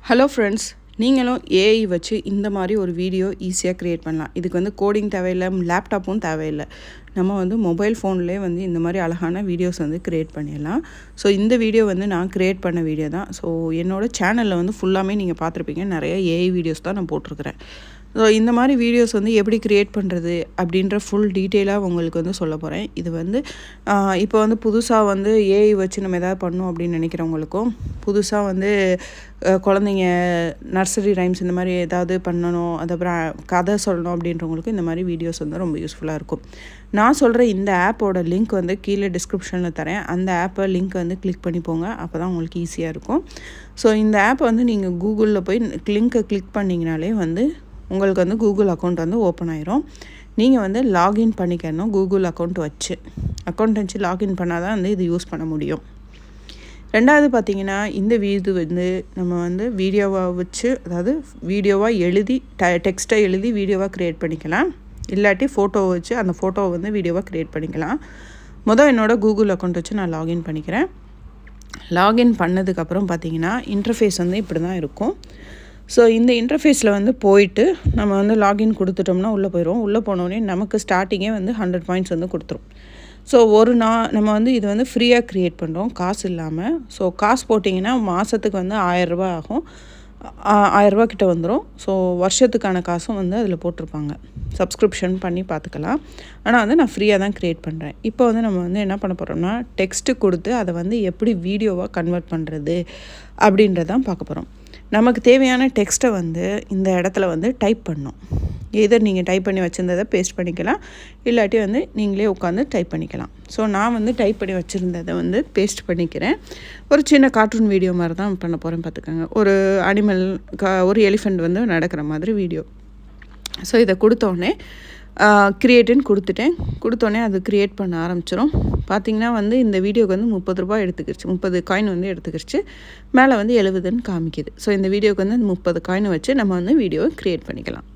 Hello friends, நீங்களும் AI வச்சு இந்த மாதிரி ஒரு வீடியோ ஈஸியாக க்ரியேட் பண்ணலாம். இதுக்கு வந்து கோடிங் தேவையில்லை, லேப்டாப்பும் தேவையில்லை. நம்ம வந்து மொபைல் ஃபோன்லேயே வந்து இந்த மாதிரி அழகான வீடியோஸ் வந்து க்ரியேட் பண்ணிடலாம். ஸோ இந்த வீடியோ வந்து நான் க்ரியேட் பண்ண வீடியோ தான். ஸோ என்னோடய சேனலில் வந்து ஃபுல்லாமே நீங்கள் பார்த்துருப்பீங்க. நிறைய ஏஐ வீடியோஸ் தான் நான் போட்டிருக்கிறேன். ஸோ இந்த மாதிரி வீடியோஸ் வந்து எப்படி க்ரியேட் பண்ணுறது அப்படின்ற ஃபுல் டீட்டெயிலாக உங்களுக்கு வந்து சொல்ல போகிறேன். இது வந்து இப்போ வந்து புதுசாக வந்து ஏஐ வச்சு நம்ம எதாவது பண்ணோம் அப்படின்னு நினைக்கிறவங்களுக்கும், புதுசாக வந்து குழந்தைங்க நர்சரி ரைம்ஸ் இந்த மாதிரி ஏதாவது பண்ணணும், அதுக்கப்புறம் கதை சொல்லணும் அப்படின்றவங்களுக்கும் இந்த மாதிரி வீடியோஸ் வந்து ரொம்ப யூஸ்ஃபுல்லாக இருக்கும். நான் சொல்கிற இந்த ஆப்போட லிங்க் வந்து கீழே டிஸ்கிரிப்ஷனில் தரேன். அந்த ஆப்பை லிங்க் வந்து கிளிக் பண்ணி போங்க. அப்போ தான் உங்களுக்கு ஈஸியாக இருக்கும். ஸோ இந்த ஆப்பை வந்து நீங்கள் கூகுளில் போய் லிங்க்கை கிளிக் பண்ணிங்கனாலே வந்து உங்களுக்கு வந்து கூகுள் அக்கௌண்ட் வந்து ஓப்பன் ஆயிரும். நீங்கள் வந்து லாகின் பண்ணிக்கணும். கூகுள் அக்கௌண்ட் வச்சு லாகின் பண்ணால் தான் வந்து இது யூஸ் பண்ண முடியும். ரெண்டாவது பார்த்திங்கன்னா, இந்த இது வந்து நம்ம வந்து வீடியோவாக வச்சு, அதாவது வீடியோவாக எழுதி டெக்ஸ்ட்டை எழுதி வீடியோவாக க்ரியேட் பண்ணிக்கலாம். இல்லாட்டி ஃபோட்டோவை வச்சு அந்த ஃபோட்டோவை வந்து வீடியோவாக க்ரியேட் பண்ணிக்கலாம். என்னோடய கூகுள் அக்கௌண்ட் வச்சு நான் லாகின் பண்ணிக்கிறேன். லாகின் பண்ணதுக்கப்புறம் பார்த்திங்கன்னா இன்டர்ஃபேஸ் வந்து இப்படி தான் இருக்கும். ஸோ இந்த இன்டர்ஃபேஸில் வந்து போயிட்டு நம்ம வந்து லாகின் கொடுத்துட்டோம்னா உள்ளே போயிடும். உள்ளே போனோடனே நமக்கு ஸ்டார்டிங்கே வந்து 100 பாயிண்ட்ஸ் வந்து கொடுத்துரும். ஸோ நம்ம வந்து இது வந்து ஃப்ரீயாக க்ரியேட் பண்ணுறோம், காசு இல்லாமல். ஸோ காசு போட்டிங்கன்னா மாதத்துக்கு வந்து 1000 ரூபா ஆகும். 1000 ரூபா கிட்ட வந்துடும். ஸோ வருஷத்துக்கான காசும் வந்து அதில் போட்டிருப்பாங்க. சப்ஸ்கிரிப்ஷன் பண்ணி பார்த்துக்கலாம். ஆனால் வந்து நான் ஃப்ரீயாக தான் க்ரியேட் பண்ணுறேன். இப்போ வந்து நம்ம வந்து என்ன பண்ண போகிறோம்னா, டெக்ஸ்ட்டு கொடுத்து அதை வந்து எப்படி வீடியோவாக கன்வெர்ட் பண்ணுறது அப்படின்றதான் பார்க்க போகிறோம். நமக்கு தேவையான டெக்ஸ்ட்டை வந்து இந்த இடத்துல வந்து டைப் பண்ணணும். எதர் நீங்கள் டைப் பண்ணி வச்சுருந்ததை பேஸ்ட் பண்ணிக்கலாம், இல்லாட்டி வந்து நீங்களே உட்காந்து டைப் பண்ணிக்கலாம். ஸோ நான் வந்து டைப் பண்ணி வச்சுருந்ததை வந்து பேஸ்ட் பண்ணிக்கிறேன். ஒரு சின்ன கார்ட்டூன் வீடியோ மாதிரி தான் பண்ண போகிறேன் பார்த்துக்கோங்க. ஒரு அனிமல், ஒரு எலிஃபெண்ட் வந்து நடக்கிற மாதிரி வீடியோ. ஸோ இதை கொடுத்தோடனே க்ரியேட்டுன்னு கொடுத்தோடனே அது க்ரியேட் பண்ண ஆரம்பிச்சிடும். பார்த்திங்கன்னா வந்து இந்த வீடியோக்கு வந்து 30 ரூபா எடுத்துக்கிடுச்சு, 30 காயின் வந்து எடுத்துக்கிடுச்சு. மேலே வந்து 70ன்னு காமிக்குது. ஸோ இந்த வீடியோக்கு வந்து 30 காயின் வச்சு நம்ம வந்து வீடியோவை க்ரியேட் பண்ணிக்கலாம்.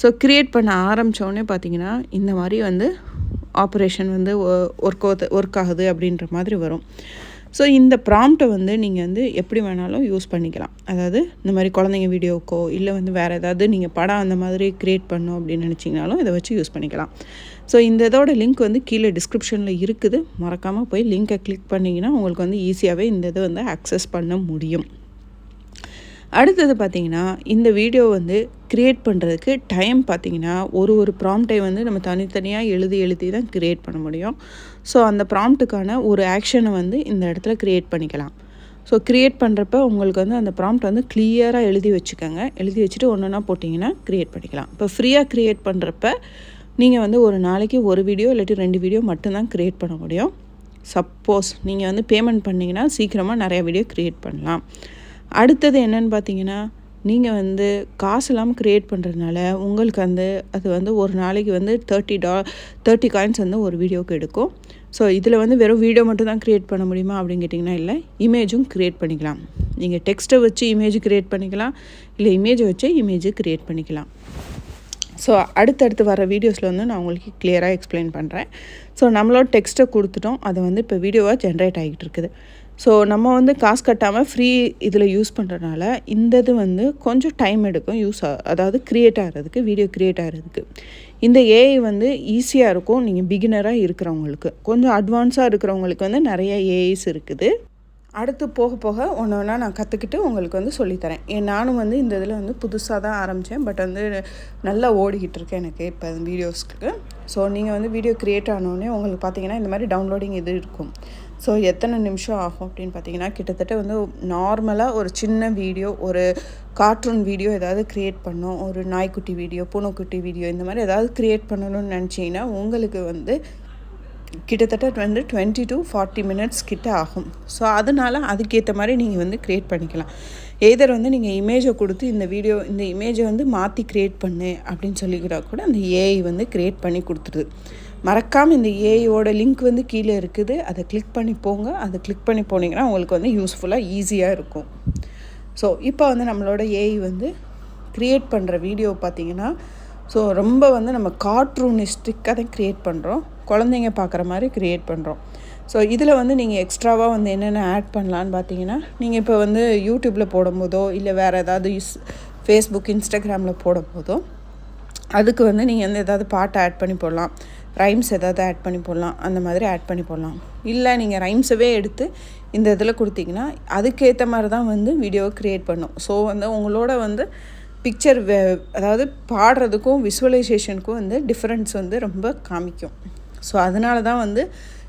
ஸோ பண்ண ஆரம்பித்தோடனே பார்த்திங்கன்னா இந்த மாதிரி வந்து ஆப்ரேஷன் வந்து ஒர்க் ஆகுது அப்படின்ற மாதிரி வரும். ஸோ இந்த ப்ராம்ப்டை வந்து நீங்கள் வந்து எப்படி வேணாலும் யூஸ் பண்ணிக்கலாம். அதாவது இந்த மாதிரி குழந்தைங்க வீடியோக்கோ, இல்லை வந்து வேறு ஏதாவது நீங்கள் படம் அந்த மாதிரி க்ரியேட் பண்ணோம் அப்படின்னு நினச்சிங்கனாலும் இதை வச்சு யூஸ் பண்ணிக்கலாம். ஸோ இந்த இதோட லிங்க் வந்து கீழே டிஸ்கிரிப்ஷனில் இருக்குது. மறக்காமல் போய் லிங்க்கை கிளிக் பண்ணிங்கன்னா உங்களுக்கு வந்து ஈஸியாகவே இந்த இதை வந்து ஆக்சஸ் பண்ண முடியும். அடுத்தது பார்த்திங்கன்னா, இந்த வீடியோ வந்து க்ரியேட் பண்ணுறதுக்கு டைம் பார்த்திங்கன்னா, ஒரு ப்ராம்ப்டை வந்து நம்ம தனித்தனியாக எழுதி தான் க்ரியேட் பண்ண முடியும். ஸோ அந்த ப்ராம்ப்ட்டுக்கான ஒரு ஆக்ஷனை வந்து இந்த இடத்துல க்ரியேட் பண்ணிக்கலாம். ஸோ க்ரியேட் பண்ணுறப்ப உங்களுக்கு வந்து அந்த ப்ராம்ப்ட் வந்து கிளியராக எழுதி வச்சுக்கோங்க. எழுதி வச்சுட்டு ஒன்றா போட்டிங்கன்னா க்ரியேட் பண்ணிக்கலாம். இப்போ ஃப்ரீயாக க்ரியேட் பண்ணுறப்ப நீங்கள் வந்து ஒரு நாளைக்கு ஒரு வீடியோ இல்லாட்டி 2 வீடியோ மட்டும்தான் க்ரியேட் பண்ண முடியும். சப்போஸ் நீங்கள் வந்து பேமெண்ட் பண்ணிங்கன்னா சீக்கிரமாக நிறையா வீடியோ க்ரியேட் பண்ணலாம். அடுத்தது என்னென்னு பார்த்தீங்கன்னா, நீங்கள் வந்து காசு இல்லாமல் க்ரியேட் பண்ணுறதுனால உங்களுக்கு வந்து அது வந்து ஒரு நாளைக்கு வந்து 30 காயின்ஸ் வந்து ஒரு வீடியோவுக்கு எடுக்கும். ஸோ இதில் வந்து வெறும் வீடியோ மட்டும் தான் க்ரியேட் பண்ண முடியுமா அப்படின்னு கேட்டிங்கன்னா இல்லை, இமேஜும் க்ரியேட் பண்ணிக்கலாம். நீங்கள் டெக்ஸ்ட்டை வச்சு இமேஜ் க்ரியேட் பண்ணிக்கலாம், இல்லை இமேஜை வச்சு இமேஜ் க்ரியேட் பண்ணிக்கலாம். ஸோ அடுத்தடுத்து வர வீடியோஸில் வந்து நான் உங்களுக்கு கிளியராக எக்ஸ்பிளைன் பண்ணுறேன். ஸோ நம்மளோட டெக்ஸ்ட்டை கொடுத்துட்டோம், அது வந்து இப்போ வீடியோவாக ஜென்ரேட் ஆகிட்டு இருக்குது. ஸோ நம்ம வந்து காசு கட்டாமல் ஃப்ரீ இதில் யூஸ் பண்ணுறதுனால இந்த இது வந்து கொஞ்சம் டைம் எடுக்கும் அதாவது க்ரியேட் ஆகிறதுக்கு, வீடியோ க்ரியேட் ஆகிறதுக்கு. இந்த ஏஐ வந்து ஈஸியாக இருக்கும் நீங்கள் பிகினராக இருக்கிறவங்களுக்கு. கொஞ்சம் அட்வான்ஸாக இருக்கிறவங்களுக்கு வந்து நிறைய ஏஐஸ் இருக்குது. அடுத்து போக போக ஒன்று நான் கற்றுக்கிட்டு உங்களுக்கு வந்து சொல்லித்தரேன். நானும் வந்து இந்த இதில் வந்து புதுசாக தான் ஆரம்பித்தேன். பட் வந்து நல்லா ஓடிக்கிட்டு இருக்கேன் எனக்கு இப்போ வீடியோஸ்க்கு. ஸோ நீங்கள் வந்து வீடியோ க்ரியேட் ஆனோடனே உங்களுக்கு பார்த்தீங்கன்னா இந்த மாதிரி டவுன்லோடிங் இது இருக்கும். ஸோ எத்தனை நிமிஷம் ஆகும் அப்படின்னு பார்த்தீங்கன்னா, கிட்டத்தட்ட வந்து நார்மலாக ஒரு சின்ன வீடியோ, ஒரு கார்ட்டூன் வீடியோ ஏதாவது க்ரியேட் பண்ணோம், ஒரு நாய்க்குட்டி வீடியோ, பூனைக்குட்டி வீடியோ, இந்த மாதிரி ஏதாவது க்ரியேட் பண்ணணும்னு நினச்சிங்கன்னா உங்களுக்கு வந்து கிட்டத்தட்ட வந்து 20 to 40 மினிட்ஸ் கிட்ட ஆகும். ஸோ அதனால் அதுக்கேற்ற மாதிரி நீங்கள் வந்து க்ரியேட் பண்ணிக்கலாம். எதர் வந்து நீங்கள் இமேஜை கொடுத்து இந்த இமேஜை வந்து மாற்றி க்ரியேட் பண்ணு அப்படின்னு சொல்லிக்கிட்டா கூட அந்த ஏஐ வந்து க்ரியேட் பண்ணி கொடுத்துருது. மறக்காமல் இந்த ஏஐயோட லிங்க் வந்து கீழே இருக்குது, அதை கிளிக் பண்ணி போங்க. அதை கிளிக் பண்ணி போனீங்கன்னா உங்களுக்கு வந்து யூஸ்ஃபுல்லாக ஈஸியாக இருக்கும். ஸோ இப்போ வந்து நம்மளோட ஏஐ வந்து க்ரியேட் பண்ணுற வீடியோ பார்த்திங்கன்னா, ஸோ ரொம்ப வந்து நம்ம கார்ட்டூனிஸ்டிக்காக தான் க்ரியேட் பண்ணுறோம். குழந்தைங்க பார்க்குற மாதிரி க்ரியேட் பண்ணுறோம். ஸோ இதில் வந்து நீங்கள் எக்ஸ்ட்ராவாக வந்து என்னென்ன ஆட் பண்ணலான்னு பார்த்தீங்கன்னா, நீங்கள் இப்போ வந்து யூடியூப்பில் போடும்போதோ இல்லை வேறு ஏதாவது ஃபேஸ்புக், இன்ஸ்டாகிராமில் போடும்போதோ அதுக்கு வந்து நீங்கள் வந்து ஏதாவது பாட்டு ஆட் பண்ணி போடலாம், ரைம்ஸ் ஏதாவது ஆட் பண்ணி போடலாம், அந்த மாதிரி ஆட் பண்ணி போடலாம். இல்லை நீங்கள் ரைம்ஸவே எடுத்து இந்த இதில் கொடுத்தீங்கன்னா அதுக்கேற்ற மாதிரி தான் வந்து வீடியோவை க்ரியேட் பண்ணும். ஸோ வந்து உங்களோட வந்து பிக்சர் அதாவது பாடுறதுக்கும் விசுவலைசேஷனுக்கும் வந்து டிஃப்ரென்ஸ் வந்து ரொம்ப காமிக்கும். ஸோ அதனால தான் வந்து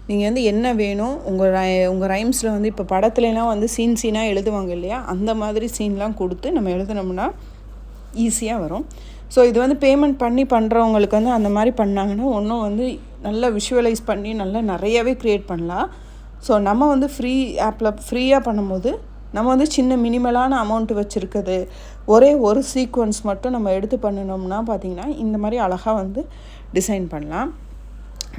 நீங்கள் வந்து என்ன வேணும் உங்கள் ரைம்ஸில் வந்து இப்போ படத்துலலாம் வந்து சீனாக எழுதுவாங்க இல்லையா, அந்த மாதிரி சீன்லாம் கொடுத்து நம்ம எழுதுனோம்னா ஈஸியாக வரும். ஸோ இது வந்து பேமெண்ட் பண்ணி பண்ணுறவங்களுக்கு வந்து அந்த மாதிரி பண்ணாங்கன்னா இன்னும் வந்து நல்லா விஷுவலைஸ் பண்ணி நல்லா நிறையவே க்ரியேட் பண்ணலாம். ஸோ நம்ம வந்து ஆப்பில் ஃப்ரீயாக பண்ணும்போது நம்ம வந்து சின்ன மினிமலான அமௌண்ட்டு வச்சுருக்குது, ஒரே ஒரு சீக்வன்ஸ் மட்டும் நம்ம எடுத்து பண்ணினோம்னா பார்த்திங்கன்னா இந்த மாதிரி அழகாக வந்து டிசைன் பண்ணலாம்.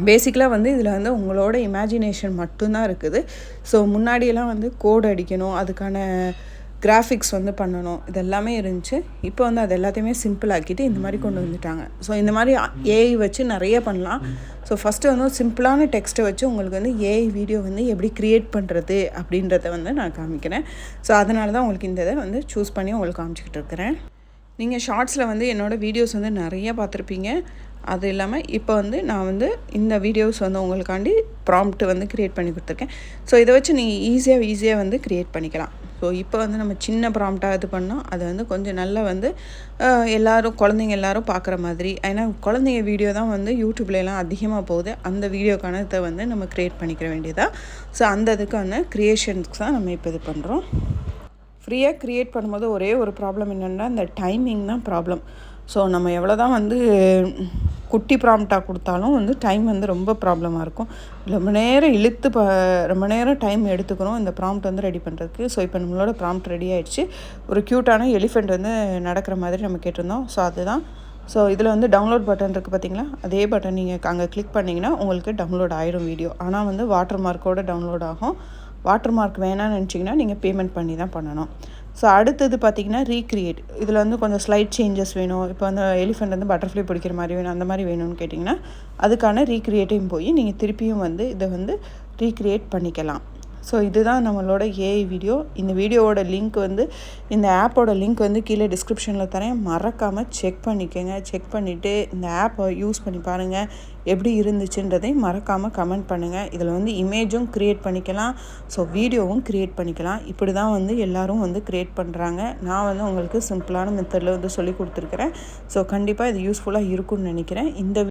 பேசிக்கலாக வந்து இதில் வந்து உங்களோட இமேஜினேஷன் மட்டும்தான் இருக்குது. ஸோ முன்னாடியெல்லாம் வந்து கோட் அடிக்கணும், அதுக்கான கிராஃபிக்ஸ் வந்து பண்ணணும், இதெல்லாமே இருந்துச்சு. இப்போ வந்து அது எல்லாத்தையுமே சிம்பிள் ஆக்கிட்டு இந்த மாதிரி கொண்டு வந்துட்டாங்க. ஸோ இந்த மாதிரி ஏஐ வச்சு நிறைய பண்ணலாம். ஸோ ஃபஸ்ட்டு வந்து சிம்பிளான டெக்ஸ்ட்டை வச்சு உங்களுக்கு வந்து ஏஐ வீடியோ வந்து எப்படி க்ரியேட் பண்ணுறது அப்படின்றத வந்து நான் காமிக்கிறேன். ஸோ அதனால தான் உங்களுக்கு இந்த இதை வந்து சூஸ் பண்ணி உங்களுக்கு காமிச்சிக்கிட்டு இருக்கிறேன். நீங்கள் ஷார்ட்ஸில் வந்து என்னோடய வீடியோஸ் வந்து நிறைய பார்த்துருப்பீங்க. அது இல்லாமல் இப்போ வந்து நான் வந்து இந்த வீடியோஸ் வந்து உங்களுக்காண்டி ப்ராம்ப்ட் வந்து க்ரியேட் பண்ணி கொடுத்துருக்கேன். ஸோ இதை வச்சு நீங்கள் ஈஸியாக வந்து க்ரியேட் பண்ணிக்கலாம். ஸோ இப்போ வந்து நம்ம சின்ன ப்ராம்ப்டாக இது பண்ணோம், அது வந்து கொஞ்சம் நல்லா வந்து குழந்தைங்க எல்லோரும் பார்க்குற மாதிரி, ஏன்னா குழந்தைங்க வீடியோ தான் வந்து யூடியூப்லலாம் அதிகமாக போகுது, அந்த வீடியோக்கான இதை வந்து நம்ம க்ரியேட் பண்ணிக்கிற வேண்டியதாக. ஸோ அந்த இதுக்கான க்ரியேஷன்ஸ்க்கு தான் நம்ம இப்போ இது பண்ணுறோம். ஃப்ரீயாக க்ரியேட் பண்ணும்போது ஒரே ஒரு ப்ராப்ளம் என்னென்னா இந்த டைமிங் தான் ப்ராப்ளம். ஸோ நம்ம எவ்வளோ தான் வந்து குட்டி ப்ராம்ப்டாக கொடுத்தாலும் வந்து டைம் வந்து ரொம்ப ப்ராப்ளமாக இருக்கும். ரொம்ப நேரம் ரொம்ப நேரம் டைம் எடுத்துக்கணும் இந்த ப்ராம்ப்ட் வந்து ரெடி பண்ணுறதுக்கு. ஸோ இப்போ நம்மளோட ப்ராம்ப்ட் ரெடி ஆகிடுச்சு. ஒரு க்யூட்டான எலிஃபெண்ட் வந்து நடக்கிற மாதிரி நம்ம கேட்டிருந்தோம். ஸோ அதுதான். ஸோ இதில் வந்து டவுன்லோட் பட்டன் இருக்குது பார்த்தீங்களா, அதே பட்டன் நீங்கள் அங்கே கிளிக் பண்ணிங்கன்னா உங்களுக்கு டவுன்லோட் ஆகிடும் வீடியோ. ஆனால் வந்து வாட்டர் மார்க்கோடு டவுன்லோட் ஆகும். வாட்டர் மார்க் வேணான்னு நினச்சிங்கன்னா நீங்கள் பேமெண்ட் பண்ணி தான் பண்ணணும். ஸோ அடுத்தது பார்த்திங்கன்னா ரீக்ரியேட். இதில் வந்து கொஞ்சம் ஸ்லைட் சேஞ்சஸ் வேணும், இப்போ வந்து எலிஃபெண்ட் வந்து பட்டர்ஃப்ளை பிடிக்கிற மாதிரி வேணும், அந்த மாதிரி வேணும்னு கேட்டிங்கன்னா அதுக்கான ரீக்ரியேட்டையும் போய் நீங்கள் திருப்பியும் வந்து இதை வந்து ரீக்ரியேட் பண்ணிக்கலாம். ஸோ இதுதான் நம்மளோட ஏஐ வீடியோ. இந்த வீடியோவோட லிங்க் வந்து இந்த ஆப்போட லிங்க் வந்து கீழே டிஸ்கிரிப்ஷனில் தரேன், மறக்காமல் செக் பண்ணிக்கோங்க. செக் பண்ணிவிட்டு இந்த ஆப்பை யூஸ் பண்ணி பாருங்கள், எப்படி இருந்துச்சுன்றதை மறக்காமல் கமெண்ட் பண்ணுங்கள். இதில் வந்து இமேஜும் க்ரியேட் பண்ணிக்கலாம், ஸோ வீடியோவும் க்ரியேட் பண்ணிக்கலாம். இப்படி தான் வந்து எல்லோரும் வந்து க்ரியேட் பண்ணுறாங்க. நான் வந்து உங்களுக்கு சிம்பிளான மெத்தடில் வந்து சொல்லி கொடுத்துருக்குறேன். ஸோ கண்டிப்பாக இது யூஸ்ஃபுல்லாக இருக்கும்னு நினைக்கிறேன். இந்த